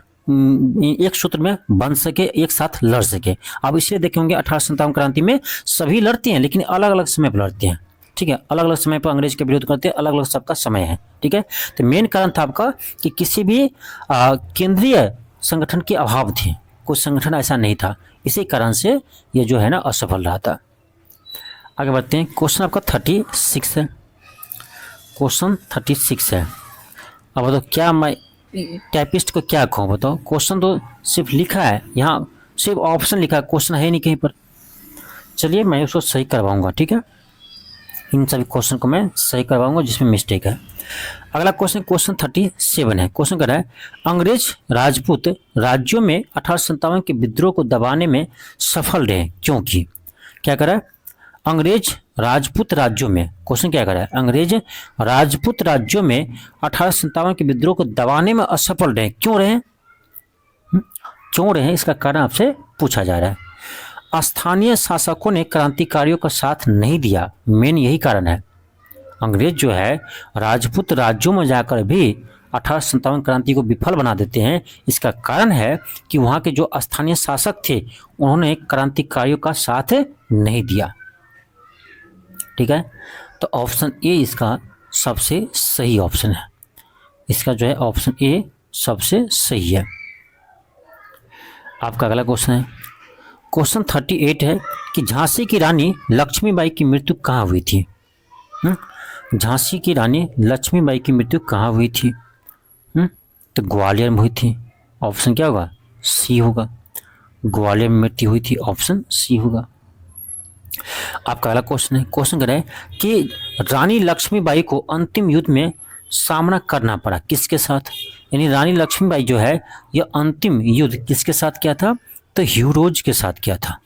सूत्र में बन सके, एक साथ लड़ सके। अब इसलिए देखेंगे 1857 क्रांति में सभी लड़ते हैं लेकिन अलग अलग समय पर लड़ते हैं। ठीक है, अलग अलग समय पर अंग्रेज के विरोध करते हैं, अलग अलग सबका समय है। ठीक है, तो मेन कारण था आपका कि किसी भी केंद्रीय संगठन के अभाव थे, कोई संगठन ऐसा नहीं था, इसी कारण से ये जो है ना असफल रहा था। आगे बढ़ते हैं। क्वेश्चन आपका 36 है। क्वेश्चन 36 है। अब बताओ क्या मैं टाइपिस्ट को क्या कहूँ, बताओ। क्वेश्चन तो सिर्फ लिखा है, यहाँ सिर्फ ऑप्शन लिखा है, क्वेश्चन है नहीं कहीं पर। चलिए मैं उसको सही करवाऊंगा। ठीक है, इन सभी क्वेश्चन को मैं सही करवाऊंगा जिसमें मिस्टेक है। अगला क्वेश्चन क्वेश्चन 37 है। क्वेश्चन कर रहा है अंग्रेज राजपूत राज्यों में 1857 के विद्रोह को दबाने में सफल रहे क्योंकि। क्या कर रहा है? अंग्रेज राजपूत राज्यों में, क्वेश्चन क्या कर रहा है, अंग्रेज राजपूत राज्यों में 1857 के विद्रोह को दबाने में असफल रहे, क्यों रहे? क्यों रहे इसका कारण आपसे पूछा जा रहा है। स्थानीय शासकों ने क्रांतिकारियों का साथ नहीं दिया, मेन यही कारण है। अंग्रेज जो है राजपूत राज्यों में जाकर भी 1857 क्रांति को विफल बना देते हैं। इसका कारण है कि वहाँ के जो स्थानीय शासक थे उन्होंने क्रांतिकारियों का साथ नहीं दिया। ठीक है, तो ऑप्शन ए इसका सबसे सही ऑप्शन है। इसका जो है ऑप्शन ए सबसे सही है। आपका अगला क्वेश्चन है क्वेश्चन 38 है कि झांसी की रानी लक्ष्मीबाई की मृत्यु कहाँ हुई थी? झांसी की रानी लक्ष्मीबाई की मृत्यु कहाँ हुई थी? तो ग्वालियर में हुई थी। ऑप्शन क्या होगा? सी होगा। ग्वालियर में मृत्यु हुई थी, ऑप्शन सी होगा। आपका अगला क्वेश्चन है, क्वेश्चन कर रहा है कि रानी लक्ष्मीबाई को अंतिम युद्ध में सामना करना पड़ा किसके साथ? यानी रानी लक्ष्मीबाई जो है यह अंतिम युद्ध किसके साथ किया था? तो ह्यूरोज के साथ किया था।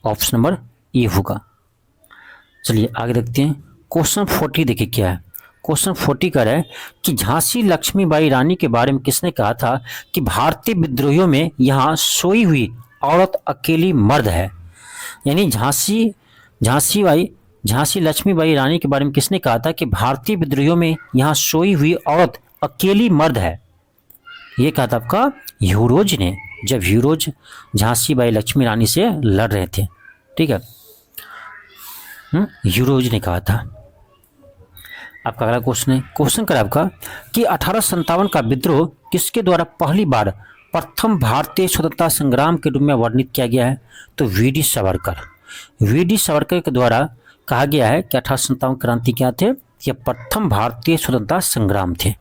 ऑप्शन नंबर ए होगा। चलिए आगे देखते हैं। क्वेश्चन 40 देखिए क्या है। क्वेश्चन 40 का है कि झांसी लक्ष्मीबाई रानी के बारे में किसने कहा था कि भारतीय विद्रोहियों में यहाँ सोई हुई औरत अकेली मर्द है? यानी झांसी लक्ष्मीबाई रानी के बारे में किसने कहा था कि भारतीय विद्रोहियों में यहाँ सोई हुई औरत अकेली मर्द है? ये कहा था आपका ह्यूरोज ने, जब ह्यूरोज झांसी बाई लक्ष्मी रानी से लड़ रहे थे। ठीक है, ह्यूरोज ने कहा था। आपका अगला क्वेश्चन है, क्वेश्चन कर आपका कि 1857 का विद्रोह किसके द्वारा पहली बार प्रथम भारतीय स्वतंत्रता संग्राम के रूप में वर्णित किया गया है? तो वी.डी. सावरकर। वी.डी. सावरकर के द्वारा कहा गया है कि 1857 क्रांति क्या थे? यह प्रथम भारतीय स्वतंत्रता संग्राम थे।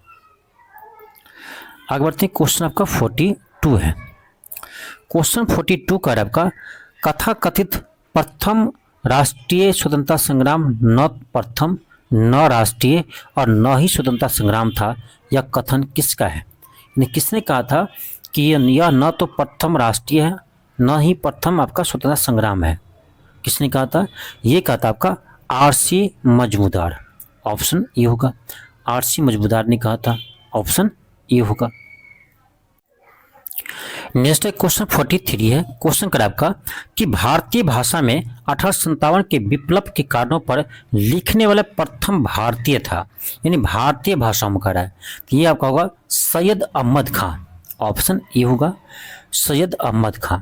आगे बढ़ते हैं। क्वेश्चन आपका 42 है। क्वेश्चन 42 का आपका कथा कथित प्रथम राष्ट्रीय स्वतंत्रता संग्राम न प्रथम, न राष्ट्रीय और न ही स्वतंत्रता संग्राम था, यह कथन किसका है? यानी किसने कहा था कि यह न तो प्रथम राष्ट्रीय है न ही प्रथम आपका स्वतंत्रता संग्राम है? किसने कहा था? ये कहा था आपका आर.सी. मजूमदार। ऑप्शन ए होगा। आर.सी. मजूमदार ने कहा था, ऑप्शन ए होगा। नेक्स्ट है क्वेश्चन 43 है। क्वेश्चन कर आपका कि भारतीय भाषा में 1857 के विप्लव के कारणों पर लिखने वाला प्रथम भारतीय था, यानी भारतीय भाषा में कह रहा है, तो ये आपका होगा सैयद अहमद खां। ऑप्शन ए होगा, सैयद अहमद खां।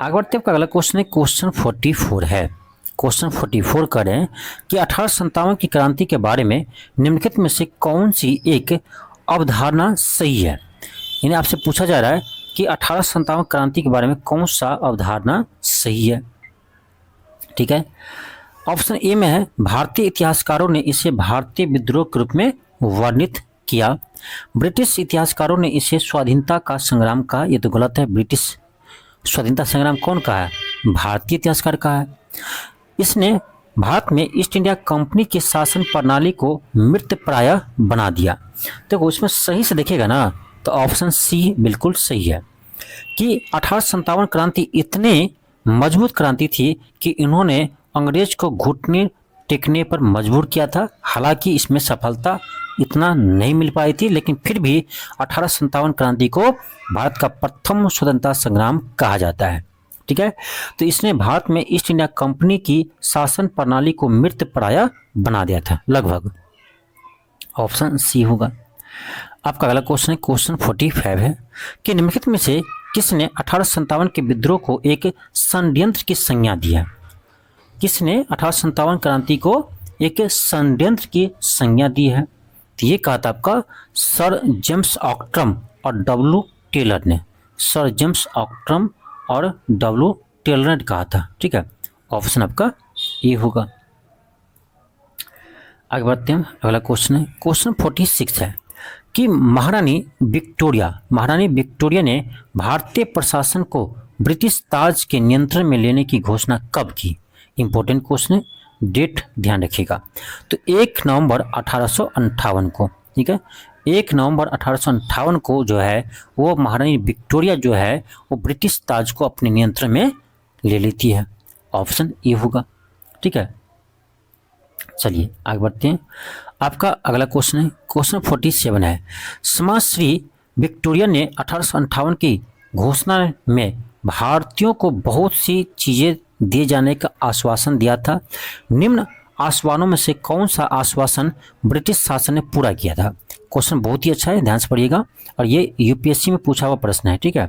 आगे बढ़ते आपका अगला क्वेश्चन है क्वेश्चन 44 है। क्वेश्चन 44 करें कि 1857 की क्रांति के बारे में निम्नलिखित में से कौन सी एक अवधारणा सही है? यानी आपसे पूछा जा रहा है कि 1857 क्रांति के बारे में कौन सा अवधारणा सही है। ठीक है, ऑप्शन ए में है भारतीय इतिहासकारों ने इसे भारतीय विद्रोह के रूप में वर्णित किया। ब्रिटिश इतिहासकारों ने इसे स्वाधीनता का संग्राम कहा। ये तो गलत है। ब्रिटिश स्वाधीनता संग्राम कौन कहा है? भारतीय इतिहासकार कहा है। इसने भारत में ईस्ट इंडिया कंपनी के शासन प्रणाली को मृतप्राय बना दिया। देखो उसमें सही से देखेगा ना तो ऑप्शन सी बिल्कुल सही है कि 1857 क्रांति इतने मजबूत क्रांति थी कि इन्होंने अंग्रेज को घुटने टेकने पर मजबूर किया था। हालांकि इसमें सफलता इतना नहीं मिल पाई थी, लेकिन फिर भी 1857 क्रांति को भारत का प्रथम स्वतंत्रता संग्राम कहा जाता है। ठीक है, तो इसने भारत में ईस्ट इंडिया कंपनी की शासन प्रणाली को मृतप्राय बना दिया था लगभग। ऑप्शन सी होगा। आपका अगला क्वेश्चन है, क्वेश्चन 45 है कि निम्नलिखित में से किसने 1857 के विद्रोह को एक षड्यंत्र की संज्ञा दी है? किसने 1857 क्रांति को एक षड्यंत्र की संज्ञा दी है? तो ये कहा था आपका सर जेम्स ऑक्ट्रम और डब्ल्यू टेलर ने। सर जेम्स ऑक्ट्रम और डब्ल्यू टेलर ने कहा था। ठीक है, ऑप्शन आपका ये होगा। आगे बढ़ते हैं, अगला क्वेश्चन है, क्वेश्चन 46 है कि महारानी विक्टोरिया ने भारतीय प्रशासन को ब्रिटिश ताज के नियंत्रण में लेने की घोषणा कब की? इंपॉर्टेंट क्वेश्चन है, डेट ध्यान रखिएगा। तो 1 नवंबर 1858 को। ठीक है, 1 नवंबर 1858 को जो है वो महारानी विक्टोरिया जो है वो ब्रिटिश ताज को अपने नियंत्रण में ले लेती है। ऑप्शन ए होगा। ठीक है, चलिए आगे बढ़ते हैं। आपका अगला क्वेश्चन है, क्वेश्चन 47 है, समाजश्री विक्टोरिया ने 1858 की घोषणा में भारतीयों को बहुत सी चीज़ें दिए जाने का आश्वासन दिया था। निम्न आश्वासनों में से कौन सा आश्वासन ब्रिटिश शासन ने पूरा किया था? क्वेश्चन बहुत ही अच्छा है, ध्यान से पढ़िएगा, और ये यूपीएससी में पूछा हुआ प्रश्न है। ठीक है,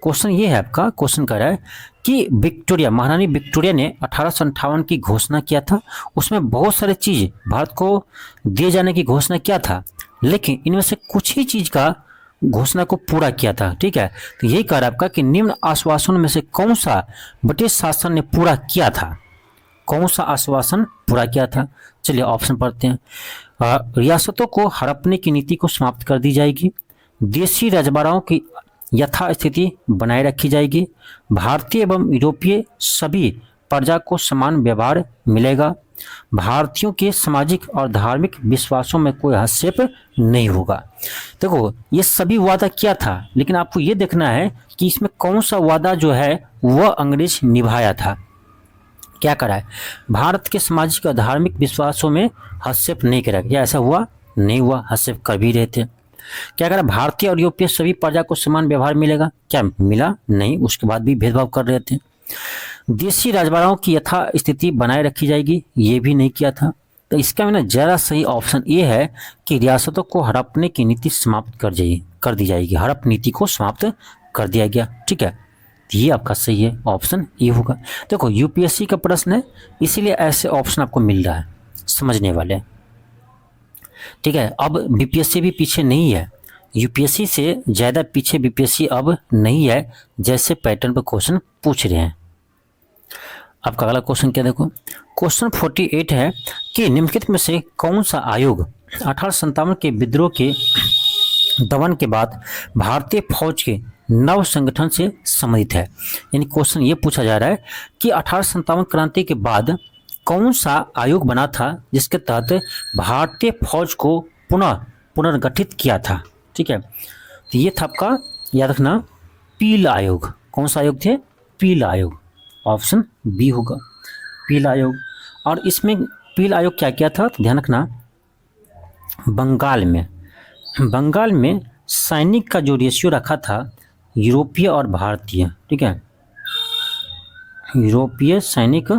क्वेश्चन ये है आपका, क्वेश्चन कह रहा है कि महारानी विक्टोरिया ने 1858 की घोषणा किया था। उसमें बहुत सारे चीज़ भारत को दिए जाने की घोषणा किया था, लेकिन इनमें से कुछ ही चीज़ का घोषणा को पूरा किया था। ठीक है, तो यही कह रहा है आपका कि निम्न आश्वासनों में से कौन सा ब्रिटिश शासन ने पूरा किया था? कौन सा आश्वासन पूरा किया था? चलिए ऑप्शन पढ़ते हैं। रियासतों को हड़पने की नीति को समाप्त कर दी जाएगी। देशी रजबाड़ाओं की यथास्थिति बनाए रखी जाएगी। भारतीय एवं यूरोपीय सभी प्रजा को समान व्यवहार मिलेगा। भारतीयों के सामाजिक और धार्मिक विश्वासों में कोई हस्तक्षेप नहीं होगा। देखो ये सभी वादा किया था, लेकिन आपको ये देखना है कि इसमें कौन सा वादा जो है वह अंग्रेज निभाया था। क्या करा है? भारत के सामाजिक और धार्मिक विश्वासों में हस्तक्षेप नहीं करा। क्या ऐसा हुआ? नहीं हुआ, हस्तक्षेप कर भी रहे थे। क्या करा? भारतीय और यूरोपीय सभी प्रजा को समान व्यवहार मिलेगा। क्या मिला? नहीं, उसके बाद भी भेदभाव कर रहे थे। देशी राजवाड़ाओं की यथा स्थिति बनाए रखी जाएगी, ये भी नहीं किया था। तो इसका मैंने ज़्यादा सही ऑप्शन ये है कि रियासतों को हड़पने की नीति समाप्त कर दी जाएगी। हड़प नीति को समाप्त कर दिया गया। ठीक है, ये आपका सही है, ऑप्शन ये होगा। देखो यूपीएससी का प्रश्न है, इसीलिए ऐसे ऑप्शन आपको मिल रहा है, समझने वाले। ठीक है, अब बीपीएससी भी पीछे नहीं है, यूपीएससी से ज़्यादा पीछे बीपीएससी अब नहीं है, जैसे पैटर्न पर क्वेश्चन पूछ रहे हैं। आपका अगला क्वेश्चन क्या देखो, क्वेश्चन 48 है कि निम्नलिखित में से कौन सा आयोग 1857 के विद्रोह के दमन के बाद भारतीय फौज के नव संगठन से संबंधित है। यानी क्वेश्चन ये पूछा जा रहा है कि 1857 क्रांति के बाद कौन सा आयोग बना था जिसके तहत भारतीय फौज को पुनर्गठित किया था। ठीक है, तो ये था आपका, याद रखना, पील आयोग। कौन सा आयोग थे? पील आयोग। ऑप्शन बी होगा, पील आयोग। और इसमें पील आयोग क्या किया था तो ध्यान रखना, बंगाल में सैनिक का जो रेशियो रखा था यूरोपीय और भारतीय, ठीक है, यूरोपीय सैनिक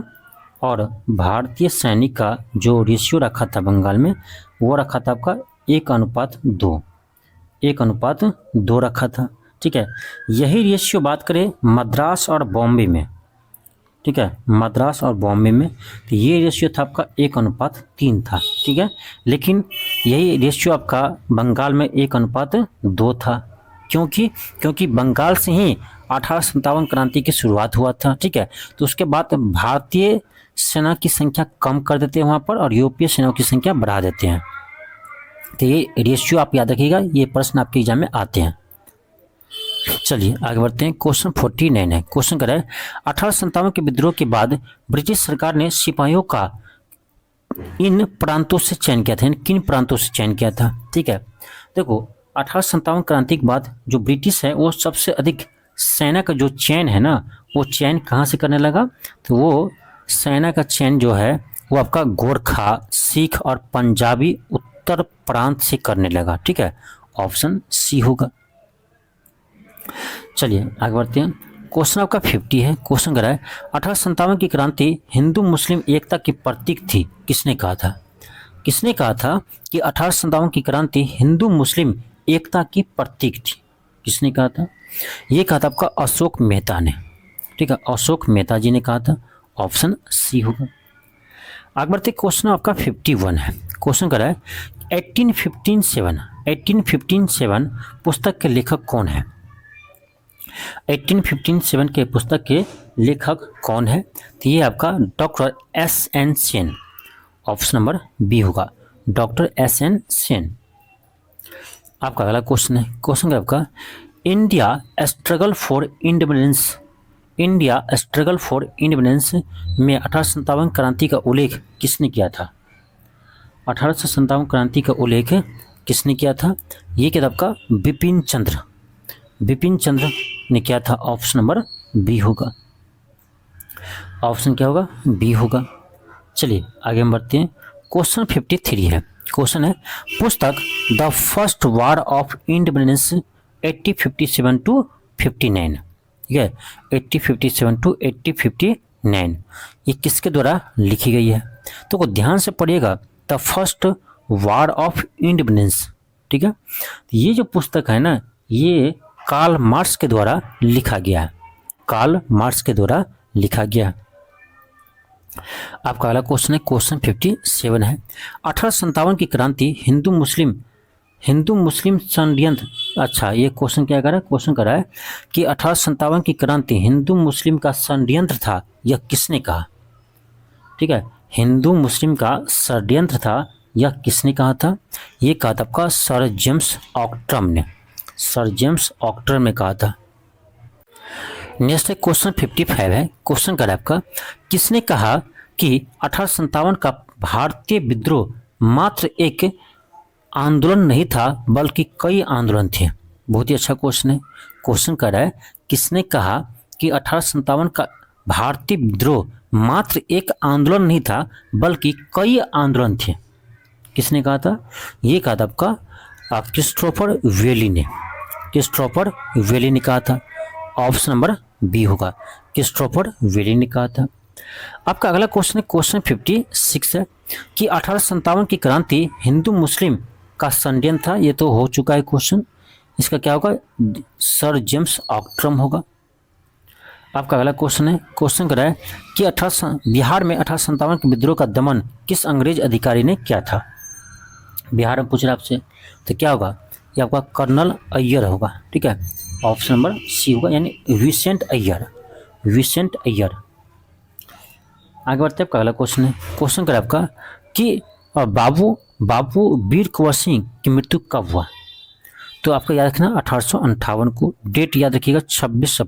और भारतीय सैनिक का जो रेशियो रखा था बंगाल में, वो रखा था आपका 1:2 रखा था। ठीक है, यही रेशियो बात करें मद्रास और बॉम्बे में, ठीक है, मद्रास और बॉम्बे में। तो ये रेशियो था आपका 1:3 था, ठीक है। लेकिन यही रेशियो आपका बंगाल में 1:2 था। क्योंकि बंगाल से ही 1857 क्रांति की शुरुआत हुआ था, ठीक है। तो उसके बाद भारतीय सेना की संख्या कम कर देते हैं वहाँ पर और यूरोपीय सेनाओं की संख्या बढ़ा देते हैं। तो ये रेशियो आप याद रखिएगा, ये प्रश्न आपके एग्जाम में आते हैं। चलिए आगे बढ़ते हैं। क्वेश्चन 49 है। क्वेश्चन कर रहा है 1857 के विद्रोह के बाद ब्रिटिश सरकार ने सिपाहियों का इन प्रांतों से चयन किया था, इन किन प्रांतों से चयन किया था, ठीक है। देखो 1857 क्रांति के बाद जो ब्रिटिश है वो सबसे अधिक सेना का जो चयन है ना, वो चयन कहाँ से करने लगा, तो वो सेना का चयन जो है वो आपका गोरखा, सिख और पंजाबी उत्तर प्रांत से करने लगा, ठीक है। ऑप्शन सी होगा। चलिए आगे बढ़ते हैं। क्वेश्चन आपका 50 है। क्वेश्चन कर रहा है 1857 की क्रांति हिंदू मुस्लिम एकता की प्रतीक थी, किसने कहा था? किसने कहा था कि 1857 की क्रांति हिंदू मुस्लिम एकता की प्रतीक थी? किसने कहा था? ये कहा था आपका अशोक मेहता ने, ठीक है। अशोक मेहता जी ने कहा था। ऑप्शन सी होगा। आगे बढ़ते क्वेश्चन आपका 51 है। क्वेश्चन कर रहा है 1857 पुस्तक के लेखक कौन है? 1857 के पुस्तक के लेखक कौन है? तो ये आपका doctor S N. Sen. Option number B होगा, डॉक्टर एस.एन. सेन। आपका अगला क्वेश्चन है। क्वेश्चन है आपका इंडिया स्ट्रगल फॉर इंडिपेंडेंस में 1857 क्रांति का उल्लेख किसने किया था? 1857 क्रांति का उल्लेख किसने किया था? ये क्या था आपका बिपिन चंद्र ने किया था। ऑप्शन नंबर बी होगा। ऑप्शन क्या होगा? बी होगा। चलिए आगे हम बढ़ते हैं। क्वेश्चन 53 है। क्वेश्चन है पुस्तक the first war of independence 1857 to 59, ठीक है, 1857 to 1859 ये किसके द्वारा लिखी गई है? तो ध्यान से पढ़िएगा, the first war of independence, ठीक है। ये जो पुस्तक है ना, ये कार्ल मार्क्स के द्वारा लिखा गया है, कार्ल मार्क्स के द्वारा लिखा गया। आपका अगला क्वेश्चन है। क्वेश्चन 57 है। 1857 की क्रांति हिंदू मुस्लिम षड्यंत्र, अच्छा ये क्वेश्चन क्या कर रहा है? क्वेश्चन कर रहा है कि 1857 की क्रांति हिंदू मुस्लिम का षड्यंत्र था, यह किसने कहा? ठीक है, हिंदू मुस्लिम का षड्यंत्र था, यह किसने कहा था? ये कहा था आपका सर जेम्स ऑक्ट्रम ने, सर जेम्स ऑक्ट्रम ने कहा था। नेक्स्ट है क्वेश्चन 55 है। क्वेश्चन कर आपका किसने कहा कि 1857 का भारतीय विद्रोह मात्र एक आंदोलन नहीं था बल्कि कई आंदोलन थे? बहुत ही अच्छा क्वेश्चन है। क्वेश्चन कर रहा है किसने कहा कि 1857 का भारतीय विद्रोह मात्र एक आंदोलन नहीं था बल्कि कई आंदोलन थे? किसने कहा था? ये कहा था आपका क्रिस्टोफर वेली ने, क्रिस्टोफर वेली ने कहा था। ऑप्शन नंबर बी होगा, क्रिस्टोफर वेली ने कहा था। आपका अगला क्वेश्चन है क्वेश्चन 56 है कि 1857 की क्रांति हिंदू मुस्लिम का षड्यंत्र था, ये तो हो चुका है क्वेश्चन। इसका क्या होगा? सर जेम्स ऑक्ट्रम होगा। आपका अगला क्वेश्चन है, क्वेश्चन कर रहा है कि बिहार में 1857 के विद्रोह का दमन किस अंग्रेज अधिकारी ने किया था? बिहार में पूछ रहा आपसे, तो क्या होगा? ये आपका कर्नल अय्यर होगा, ठीक है। ऑप्शन नंबर सी होगा, यानी विसेंट अय्यर, विसेंट अय्यर। आगे बढ़ते हैं। आपका अगला क्वेश्चन है, क्वेश्चन कर आपका कि बाबू वीर कुंवर सिंह की मृत्यु कब हुआ? तो आपका याद रखना 1858 को, डेट याद रखिएगा 26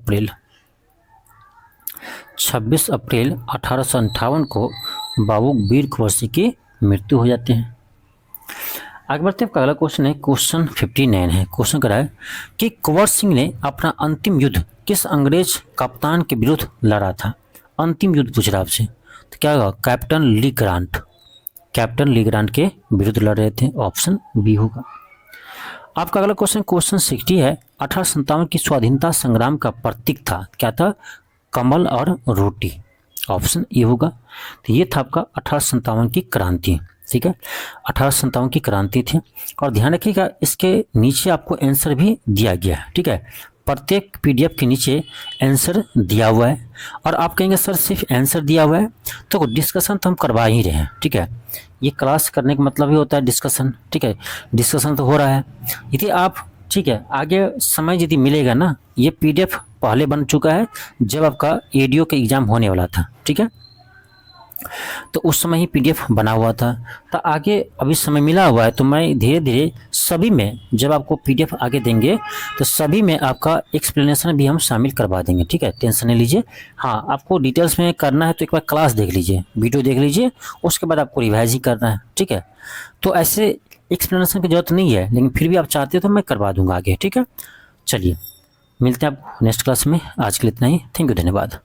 अप्रैल 1858 को बाबू वीर कुंवर सिंह की मृत्यु हो जाते हैं। आगे बढ़ते हैं। आपका अगला क्वेश्चन है क्वेश्चन 59 है। क्वेश्चन करा है कि कुंवर सिंह ने अपना अंतिम युद्ध किस अंग्रेज कप्तान के विरुद्ध लड़ा था? अंतिम युद्ध पूछ रहा आपसे, तो क्या होगा? कैप्टन ली ग्रांट, कैप्टन ली ग्रांट के विरुद्ध लड़ रहे थे। ऑप्शन बी होगा। आपका अगला क्वेश्चन क्वेश्चन 60 है। 1857 की स्वाधीनता संग्राम का प्रतीक था, क्या था? कमल और रोटी। ऑप्शन ए होगा। तो ये था आपका 1857 की क्रांति, ठीक है। 1857 की क्रांति थी। और ध्यान रखिएगा इसके नीचे आपको आंसर भी दिया गया है, ठीक है। प्रत्येक पीडीएफ के नीचे आंसर दिया हुआ है। और आप कहेंगे सर सिर्फ आंसर दिया हुआ है, तो डिस्कशन तो हम करवा ही रहे हैं, ठीक है। ये क्लास करने का मतलब ही होता है डिस्कशन, ठीक है। डिस्कशन तो हो रहा है। यदि आप, ठीक है, आगे समय यदि मिलेगा ना, ये पीडीएफ पहले बन चुका है जब आपका एडीओ का एग्ज़ाम होने वाला था, ठीक है। तो उस समय ही पीडीएफ बना हुआ था। तो आगे अभी समय मिला हुआ है, तो मैं धीरे धीरे सभी में, जब आपको पीडीएफ आगे देंगे तो सभी में आपका एक्सप्लेनेशन भी हम शामिल करवा देंगे, ठीक है। टेंशन नहीं लीजिए। हाँ, आपको डिटेल्स में करना है तो एक बार क्लास देख लीजिए, वीडियो देख लीजिए, उसके बाद आपको रिवाइज ही करना है, ठीक है। तो ऐसे एक्सप्लेनेशन की जरूरत नहीं है, लेकिन फिर भी आप चाहते हो तो मैं करवा दूंगा आगे, ठीक है। चलिए, मिलते हैं आपको नेक्स्ट क्लास में। आज के लिए इतना ही। थैंक यू, धन्यवाद।